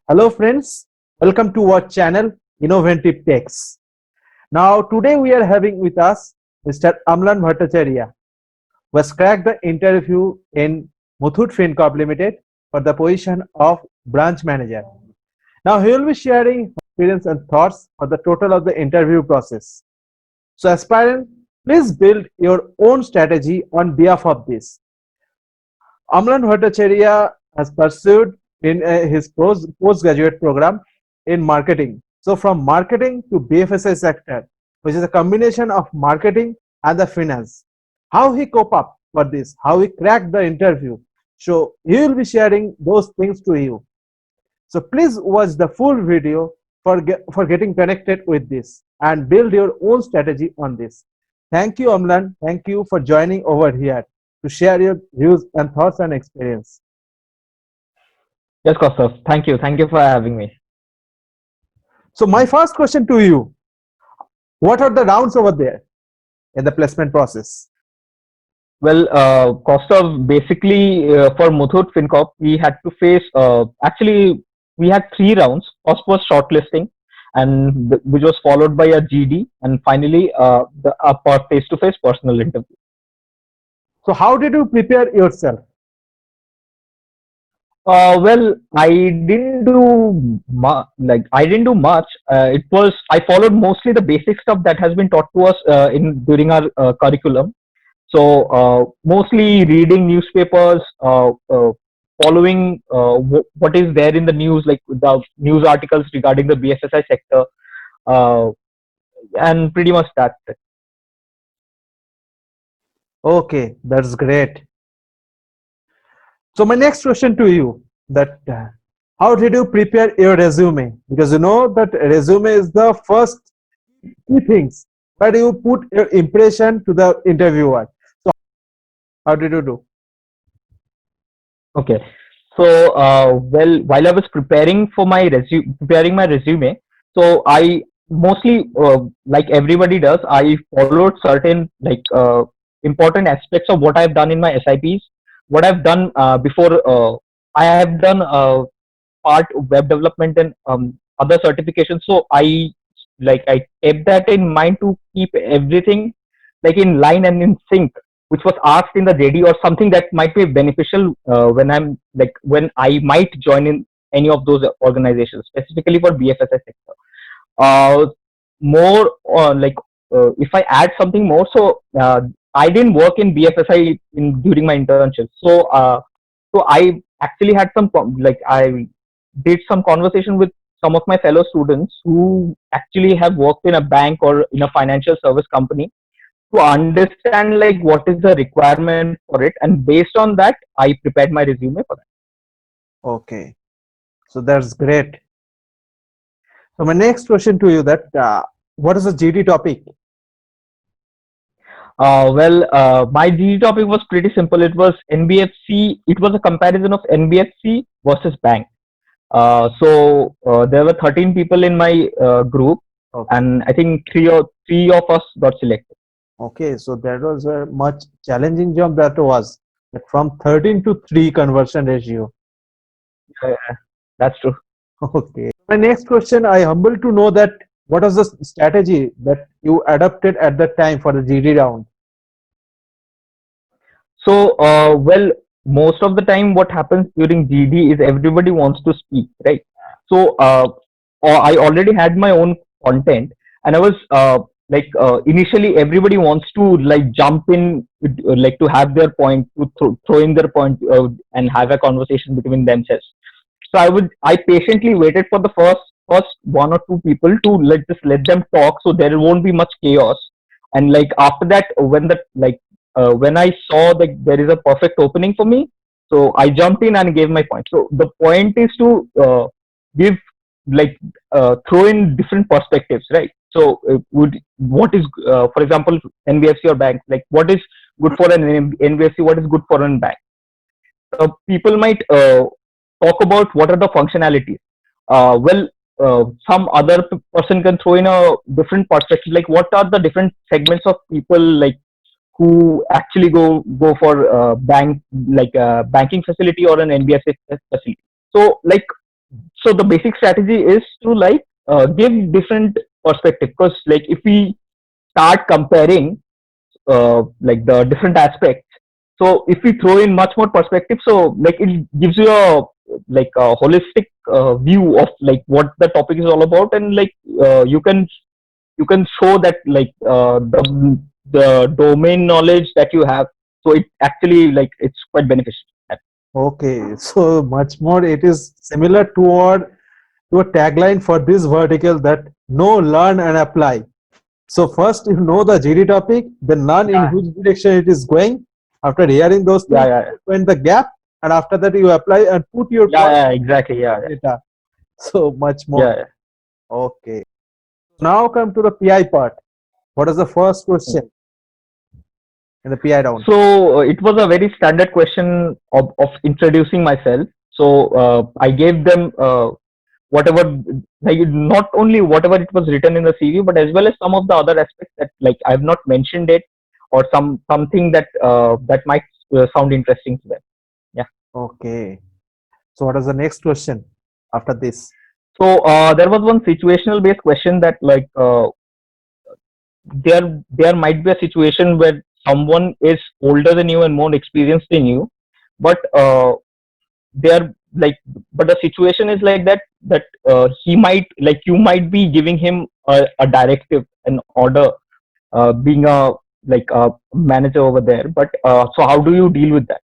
Hello friends, welcome to our channel Innovative Techs. Now today we are having with us Mr. Amlan Bhattacharya, who has cracked the interview in Muthoot FinCorp Limited for the position of branch manager. Now he will be sharing experience and thoughts for the total of the interview process. So aspirant, please build your own strategy on behalf of this. Amlan Bhattacharya has pursued in his postgraduate program in marketing. So from marketing to BFSI sector, which is a combination of marketing and the finance. How he cope up for this, how he cracked the interview. So he will be sharing those things to you. So please watch the full video for getting connected with this and build your own strategy on this. Thank you, Amlan. Thank you for joining over here to share your views and thoughts and experience. Yes, Kaustav. Thank you. Thank you for having me. So my first question to you, what are the rounds over there in the placement process? Well, Kaustav, basically for Muthoot FinCorp, we had to face, actually, we had three rounds. First was shortlisting, and which was followed by a GD, and finally a face-to-face personal interview. So how did you prepare yourself? Well, I didn't do much. It was I followed mostly the basic stuff that has been taught to us in during our curriculum. So mostly reading newspapers, following what is there in the news, like the news articles regarding the BFSI sector, uh, and pretty much that's it. Okay, that's great. So my next question to you, that how did you prepare your resume? Because you know that resume is the first key things where you put your impression to the interviewer. So how did you do? Okay. So well, while I was preparing my resume, so I mostly like everybody does, I followed certain important aspects of what I've done in my SIPs, what I've done before. I have done part web development and other certifications. So I kept that in mind to keep everything like in line and in sync, which was asked in the JD, or something that might be beneficial when I might join in any of those organizations, specifically for BFSI sector. Uh, More if I add something more, so I didn't work in BFSI during my internship. So I actually had I did some conversation with some of my fellow students who actually have worked in a bank or in a financial service company, to understand like what is the requirement for it, and based on that I prepared my resume for that. Okay, so that's great. So my next question to you, that what is the GD topic? My GE topic was pretty simple. It was NBFC. It was a comparison of NBFC versus bank. There were 13 people in my group, Okay. and I think three of us got selected. Okay, so that was a much challenging job that was, that from 13 to 3 conversion ratio. Uh, that's true. Okay. My next question, I humble to know that what was the strategy that you adopted at that time for the GD round? So, most of the time, what happens during GD is everybody wants to speak, right? So, I already had my own content, and I was initially everybody wants to like jump in, like to have their point, to throw in their point, and have a conversation between themselves. So I patiently waited for the first one or two people to let them talk, so there won't be much chaos. And like after that, when I saw that there is a perfect opening for me, so I jumped in and gave my point. So the point is to give like throw in different perspectives, right? So would what is for example NBFC or bank, like what is good for an NBFC, what is good for an bank. People might talk about what are the functionalities. Some other person can throw in a different perspective, like what are the different segments of people, like who actually go for banking facility or an NBFC facility. So like so the basic strategy is to like give different perspective, because like if we start comparing like the different aspects, so if we throw in much more perspective, so like it gives you a like a holistic view of like what the topic is all about, and like you can show that like the domain knowledge that you have, so it actually like it's quite beneficial. Okay, so much more. It is similar to a tagline for this vertical that know, learn, and apply. So first you know the GD topic, then learn in Yeah, which direction it is going. After hearing those yeah, things, yeah, find the gap, and after that you apply and put your yeah, point yeah, exactly, yeah, data. So much more. yeah, Okay. Now come to the PI part. What is the first yeah. question in the PI round? So it was a very standard question of introducing myself. So I gave them whatever, like not only whatever it was written in the CV, but as well as some of the other aspects that like I have not mentioned it, or something that that might sound interesting to them. Yeah. Okay. So what is the next question after this? So there was one situational based question that like there might be a situation where someone is older than you and more experienced than you, but they're like, but the situation is like that he might like you might be giving him a directive, an order, being a like a manager over there, but so how do you deal with that?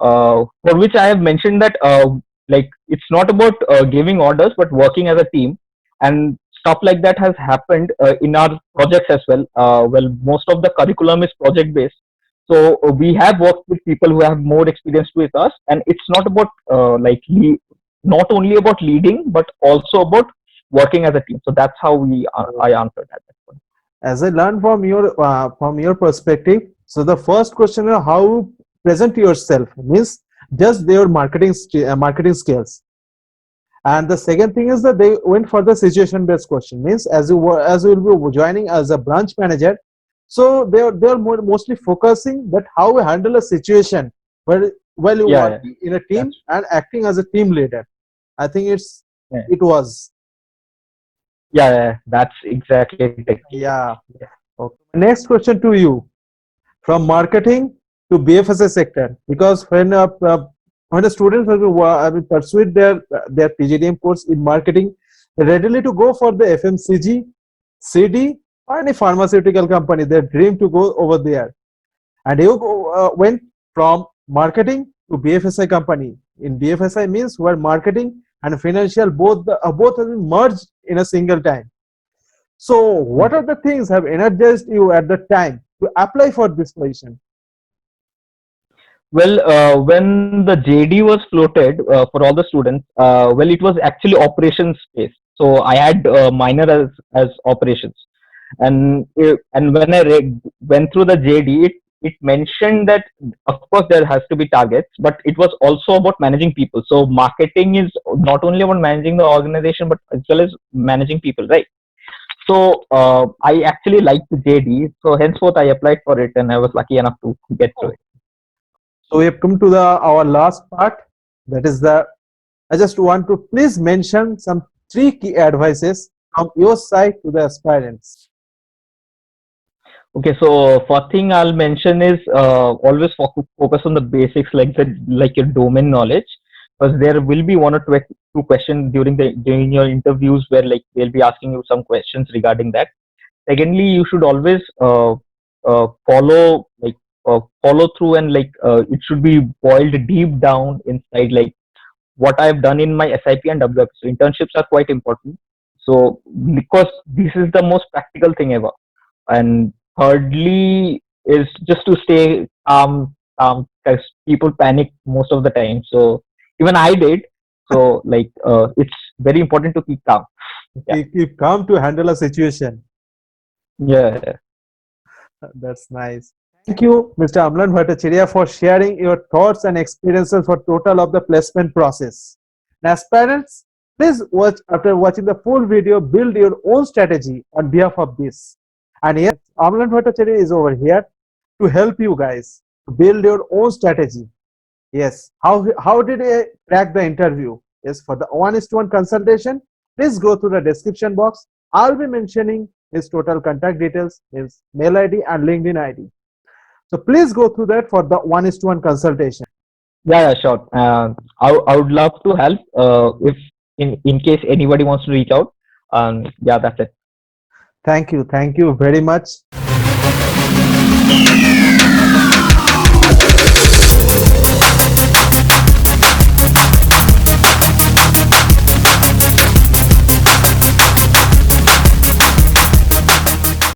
For which I have mentioned that like it's not about giving orders but working as a team, and stuff like that has happened in our projects as well. Well, most of the curriculum is project based, so we have worked with people who have more experience with us, and it's not about not only about leading but also about working as a team. So that's how we I answered at that point. As I learned from your perspective, so the first question is how you present yourself means just their marketing skills, and the second thing is that they went for the situation based question means as you will be joining as a branch manager, so they're mostly focusing that how we handle a situation where while you're Yeah, yeah, working in a team that's and acting as a team leader. I think yeah, it was yeah, yeah, that's exactly the case. yeah. Okay. Next question to you, from marketing to BFSI sector, because when the students will pursue their PGDM course in marketing, they're readily to go for the FMCG, CD, or any pharmaceutical company. They dream to go over there, and you went from marketing to BFSI company. In BFSI means where marketing and financial both have been merged in a single time. So, what are the things have energized you at the time to apply for this position? Well, when the JD was floated for all the students, well, it was actually operations space. So I had minor as operations, and when I went through the JD, it mentioned that of course there has to be targets, but it was also about managing people. So marketing is not only about managing the organization, but as well as managing people, right? So I actually liked the JD, so henceforth I applied for it, and I was lucky enough to get through it. So we have come to the our last part. That is the. I just want to please mention some three key advices from your side to the aspirants. Okay, so first thing I'll mention is always focus on the basics, like your domain knowledge, because there will be one or two questions during your interviews where like they'll be asking you some questions regarding that. Secondly, you should always follow through, and like it should be boiled deep down inside, like what I've done in my SIP and WIP. So internships are quite important. So because this is the most practical thing ever. And thirdly is just to stay because people panic most of the time. So even I did. So like it's very important to keep calm. Yeah. Keep calm to handle a situation. Yeah. That's nice. Thank you, Mr. Amlan Bhattacharya, for sharing your thoughts and experiences for total of the placement process. Now, aspirants, please watch after watching the full video, build your own strategy on behalf of this. And yes, Amlan Bhattacharya is over here to help you guys to build your own strategy. Yes. How did I crack the interview? is for the 1:1 consultation, please go through the description box. I'll be mentioning his total contact details, his mail ID and LinkedIn ID. So please go through that for the 1:1 consultation. Yeah, sure. I would love to help if in case anybody wants to reach out. Yeah, that's it. Thank you very much.